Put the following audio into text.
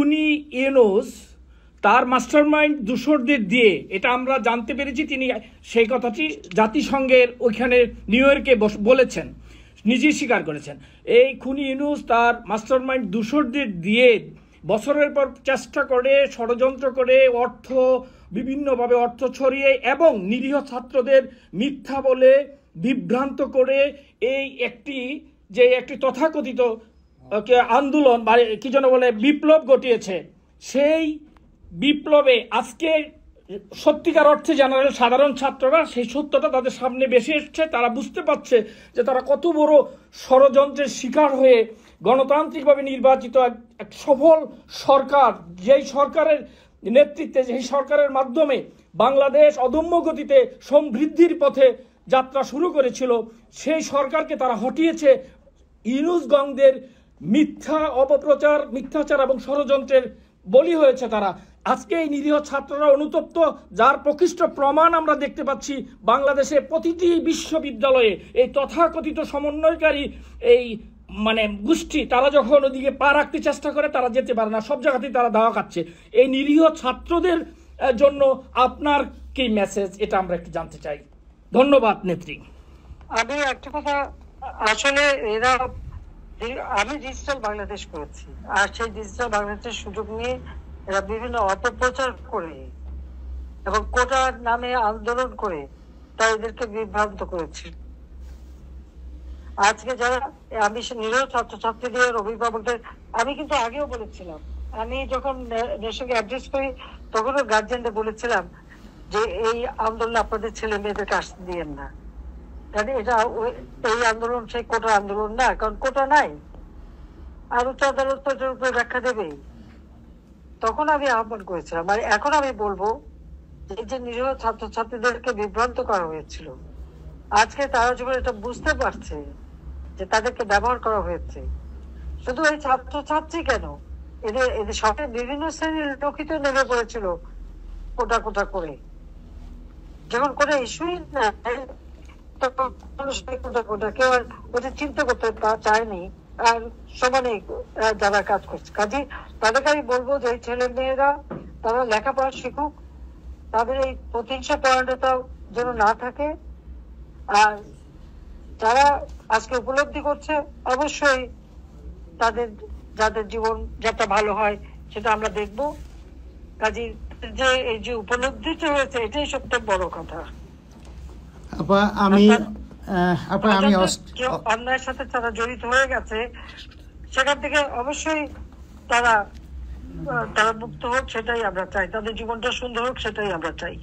খুনি ইউনূস তার মাস্টারমাইন্ড দূষরদের দিয়ে, এটা আমরা জানতে পেরেছি। তিনি সেই কথাটি জাতিসংঘের ওইখানে নিউ ইয়র্কে বলেছেন, নিজেই স্বীকার করেছেন। এই খুনি ইউনূস তার মাস্টারমাইন্ড দূষরদের দিয়ে বছরের পর চেষ্টা করে, ষড়যন্ত্র করে, বিভিন্নভাবে অর্থ ছড়িয়ে এবং নিরীহ ছাত্রদের মিথ্যা বলে বিভ্রান্ত করে এই একটি তথাকথিত আন্দোলন বা কি যেন বলে বিপ্লব ঘটিয়েছে। সেই বিপ্লবে আজকে সত্যিকার অর্থে সাধারণ ছাত্ররা সেই সত্যটা তাদের সামনে ভেসে এসছে। তারা বুঝতে পারছে যে তারা কত বড় ষড়যন্ত্রের শিকার হয়ে গণতান্ত্রিকভাবে নির্বাচিত এক সফল সরকার, যেই সরকারের নেতৃত্বে, যেই সরকারের মাধ্যমে বাংলাদেশ অদম্য গতিতে সমৃদ্ধির পথে যাত্রা শুরু করেছিল, সেই সরকারকে তারা হটিয়েছে ইউনূস গংদের মিথ্যা অপপ্রচার, মিথ্যাচার এবং ষড়যন্ত্রের বলি হয়েছে তারা। আজকে এই নিরীহ ছাত্ররা অনুতপ্ত, যার প্রকৃষ্ট প্রমাণ আমরা দেখতে পাচ্ছি বাংলাদেশে প্রতিটি বিশ্ববিদ্যালয়ে। এই তথাকথিত সমন্বয়কারী এই গোষ্ঠী, তারা যখন ওদিকে পা রাখতে চেষ্টা করে তারা যেতে পারে না, সব জায়গাতেই তারা দাওয়া খাচ্ছে। এই নিরীহ ছাত্রদের জন্য আপনার কি মেসেজ, এটা আমরা একটু জানতে চাই। ধন্যবাদ নেত্রী। আমি একটা কথা, আসলে আমি ডিজিটাল বাংলাদেশ করেছি, আর সেই ডিজিটাল বাংলাদেশের সুযোগ নিয়ে এরা বিভিন্ন অপপ্রচার করে এবং কোটার নামে আন্দোলন করে তারা এদেরকে বিভ্রান্ত করেছে। আজকে যারা আমি নিরীহ ছাত্রছাত্রীদের অভিভাবকদের, আমি কিন্তু আগেও বলেছিলাম, আমি যখন নেশনকে অ্যাড্রেস করি তখনও গার্জিয়ানদের বলেছিলাম যে এই আন্দোলন আপনাদের ছেলে মেয়েদেরকে আসতে দিয়েন না। এটা এই আন্দোলন সেই কোটা আন্দোলন না, কারণ কোটা নাই, আর উচ্চ আদালত এটার উপরে ব্যাখ্যা দেবেই। তখন আমি আহ্বান করেছিলাম, আর এখন আমি বলবো যে নিরীহ ছাত্রছাত্রীদেরকে বিভ্রান্ত করা হয়েছিল, আজকে তারা যখন এটা বুঝতে পারছে যে তাদেরকে ব্যবহার করা হয়েছে, শুধু এই ছাত্রছাত্রী কেন, এদের সবাই বিভিন্ন শ্রেণীর লোকিত নেমে পড়েছিল কোটা কোটা করে। যখন কোনো ইস্যুই না তখন কেউ আর ওদের চিন্তা করতে চায়নি, আর সমানে যারা কাজ করছে। কাজে তাদেরকে আমি বলবো যে ছেলে মেয়েরা তারা লেখাপড়া শিখুক, তাদের এই প্রতিহিংসা পরায়ণতা যেন না থাকে। আর যারা আজকে উপলব্ধি করছে, অবশ্যই যাদের জীবন যাতে ভালো হয় সেটা আমরা দেখবো। কাজে যে এই যে উপলব্ধিটা হয়েছে, এটাই সবচেয়ে বড় কথা। অন্যায়ের সাথে তারা জড়িত হয়ে গেছে, সেখান থেকে অবশ্যই তারা মুক্ত হোক, সেটাই আমরা চাই। তাদের জীবনটা সুন্দর হোক, সেটাই আমরা চাই।